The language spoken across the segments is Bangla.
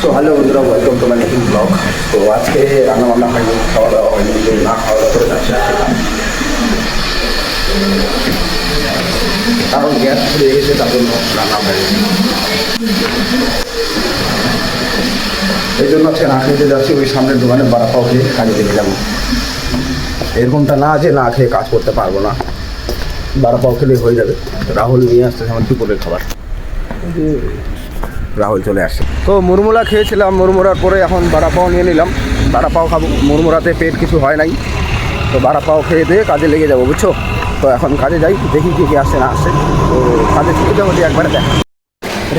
তো হ্যালো বন্ধুরা, ওয়েলকাম টু মাই নতুন ব্লগ। তো আজকে রান্নাবান্না হয়নি, খাওয়া দাওয়া হয়নি, না খাওয়া দাওয়া করে যাচ্ছে আজকে। কারণ গ্যাস ফুরিয়ে গেছে, তার জন্য রান্না হয়নি। এই জন্য আজকে না খেতে যাচ্ছি, ওই সামনের দোকানে বাড়া পাও খেয়ে কাজে লেগে যাবো। এরকমটা না যে না খেয়ে কাজ করতে পারবো না, বাড়া পাও খেলে হয়ে যাবে। রাহুল নিয়ে আসতেছে আমার দুপুরের খাবার, রাহুল চলে আসছে। তো মুরমুরা খেয়েছিলাম, মুরমুরার পরে এখন বাড়া পাও নিয়ে নিলাম, বাড়া পাও খাবো। মুরমুরাতে পেট কিছু হয় নাই, তো বাড়া পাও খেয়ে দিয়ে কাজে লেগে যাবো, বুঝছো। তো এখন কাজে যাই, দেখি কে আসছে না আসছে। তো কাজে ছুটি যাবো, একবারে দেখ।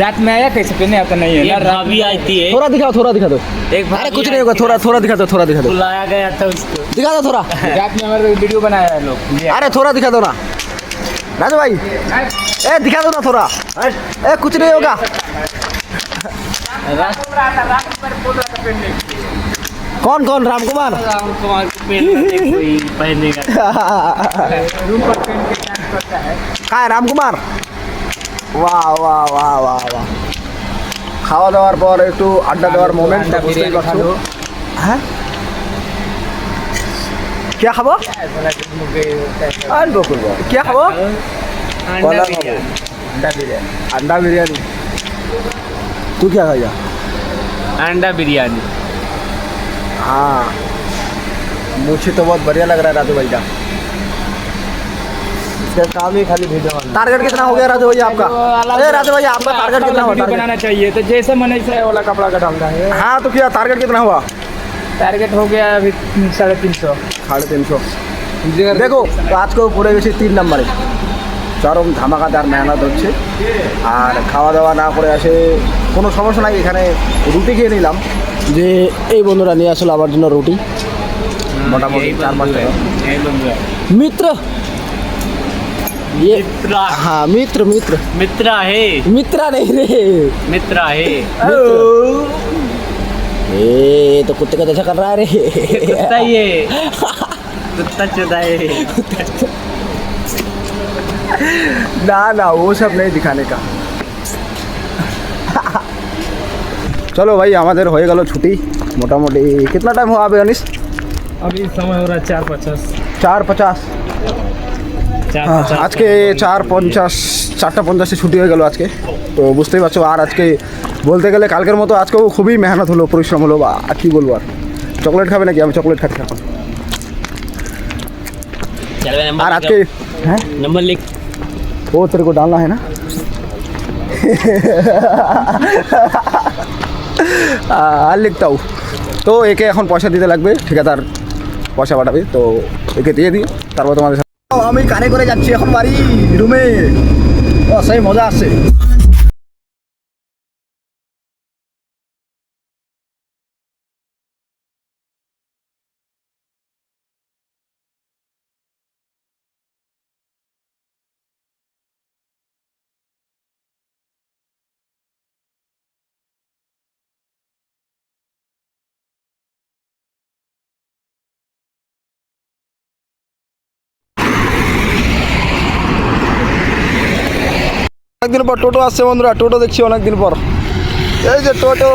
रात में आया कैसे पहने आता नहीं है ना। भाभी आती है, थोड़ा दिखा दो। एक अरे कुछ नहीं होगा, थोड़ा दिखा दो। बुलाया गया था उसको। दिखा दो थोड़ा, रात में हमारे वीडियो बनाया है लोग। अरे थोड़ा दिखा दो ना राजू भाई, ए दिखा दो ना थोड़ा। ए कुछ नहीं होगा। कौन राम कुमार राम कुमार को पहनेगा रूम पर पहन के डांस करता है। कहाँ है राम कुमार? वाह वाह वाह वाह वाह। খাওয়া দাওয়ার পর একটু আড্ডা দেওয়ার মোমেন্ট, বুঝতেই পারছো। হ্যাঁ क्या খাবো? আর বকুল क्या খাবো? अंडा बिरयानी। अंडा बिरयानी। तू क्या खाएगा? अंडा बिरयानी। हाँ, मुझे तो बहुत बढ़िया लग रहा है राजू भाई का। इसका काम ही खाली वीडियो बनाना। टारगेट कितना हो गया राजू भैया आपका? अरे राजू भैया आपका टारगेट कितना हुआ? वीडियो बनाना चाहिए तो जैसे मन ऐसा वाला कपड़ा का डालता है। हाँ तो क्या टारगेट कितना हुआ? टारगेट हो गया अभी 350। 350। দেখো তো আজকেও পড়ে গেছি 3 নম্বরে। চরম ধামাকাদার মেহনত হচ্ছে, আর খাওয়া দাওয়া না করে আসে কোনো সমস্যা নাই। এখানে রুটি খেয়ে নিলাম, যে এই বন্ধুরা নিয়ে আসলো আমার জন্য রুটি, মোটামুটি 4-5 টাকা। মিত্র ये मित्रा। हाँ मित्र मित्रा है, मित्रा नहीं रे, मित्रा है। ए तो कुत्ते का जैसा कर रहा है रे। कुत्ता ये कुत्ता चुदा है। ना वो सब नहीं दिखाने का। चलो भाई, আমাদের হয়ে গেল ছুটি মোটামুটি। कितना टाइम हुआ अभी अनिस? अभी समय हो रहा है 4:50। 4:50। আজকে 4:50 ছুটি হয়ে গেল আজকে। তো বুঝতেই পারছো, আর আজকে বলতে গেলে কালকের মতো আজকেও খুবই মেহনত হলো, পরিশ্রম হলো। বা আর কী বলবো, আর চকলেট খাবে নাকি? আমি চকলেট খাচ্ছি এখন। আর আজকে হ্যাঁ नंबर लिख। वो तेरे को डालना है ना। আর লিখতে হও। তো একে এখন পয়সা দিতে লাগবে, ঠিকাদার পয়সা পাঠাবে, তো একে দিয়ে দিই, তারপর তোমাদের আমি কানে করে যাচ্ছি এখন বাড়ি রুমে। ও সেই মজা আসছে। অনেকদিন পর টোটো আসছে বন্ধুরা, টোটো দেখছি অনেকদিন পর। এই যে টোটো,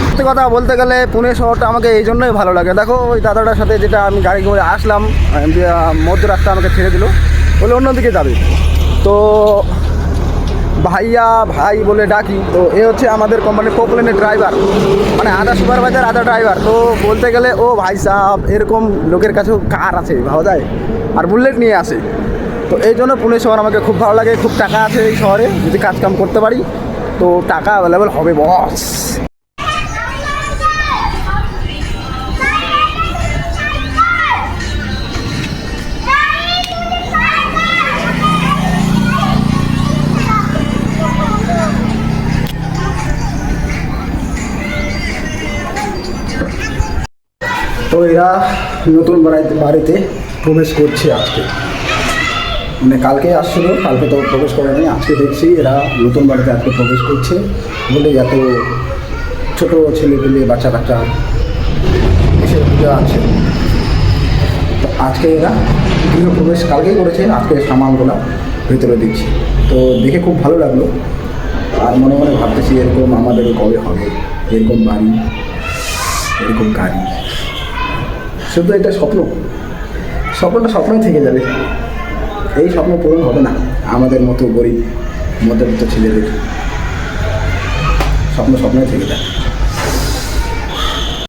সত্যি কথা বলতে গেলে পুনে শহরটা আমাকে এই জন্যই ভালো লাগে। দেখো ওই দাদাটার সাথে যেটা আমি গাড়ি করে আসলাম, মধ্য রাস্তা আমাকে ছেড়ে দিল, বলে অন্যদিকে যাবে। তো ভাই বলে ডাকি। তো এ হচ্ছে আমাদের কোম্পানির পপুলারের ড্রাইভার, মানে আধা সুপারভাইজার আধা ড্রাইভার। তো বলতে গেলে ও ভাই সাহেব, এরকম লোকের কাছেও কার আছে ভাবা যায়, আর বুলেট নিয়ে আসে। তো এই জন্য পুনে শহর আমাকে খুব ভালো লাগে। খুব টাকা আছে এই শহরে, যদি কাজ কাম করতে পারি তো টাকা অ্যাভেলেবেল হবে বস। তো এরা নতুন বাড়িতে প্রবেশ করছে আজকে, মানে কালকে আসছিল, কালকে তো প্রবেশ করেনি। আজকে দেখছি এরা নতুন বাড়িতে আজকে প্রবেশ করছে বলে এত ছোটো ছেলেপেলে বাচ্চা কাচ্চা এসে পূজা আছে। তো আজকে এরা গৃহপ্রবেশ কালকেই করেছে, আজকে সামানগুলো ভেতরে দিচ্ছি। তো দেখে খুব ভালো লাগলো। আর মনে মনে ভাবতেছি এরকম আমাদেরও কবে হবে, এরকম বাড়ি, এরকম গাড়ি। শুধু এটা স্বপ্ন, স্বপ্নটা স্বপ্নই থেকে যাবে। এই স্বপ্ন পূরণ হবে না আমাদের মতো গরিব মধ্যবিত্ত ছেলেদের, স্বপ্ন স্বপ্নই থেকে যায়।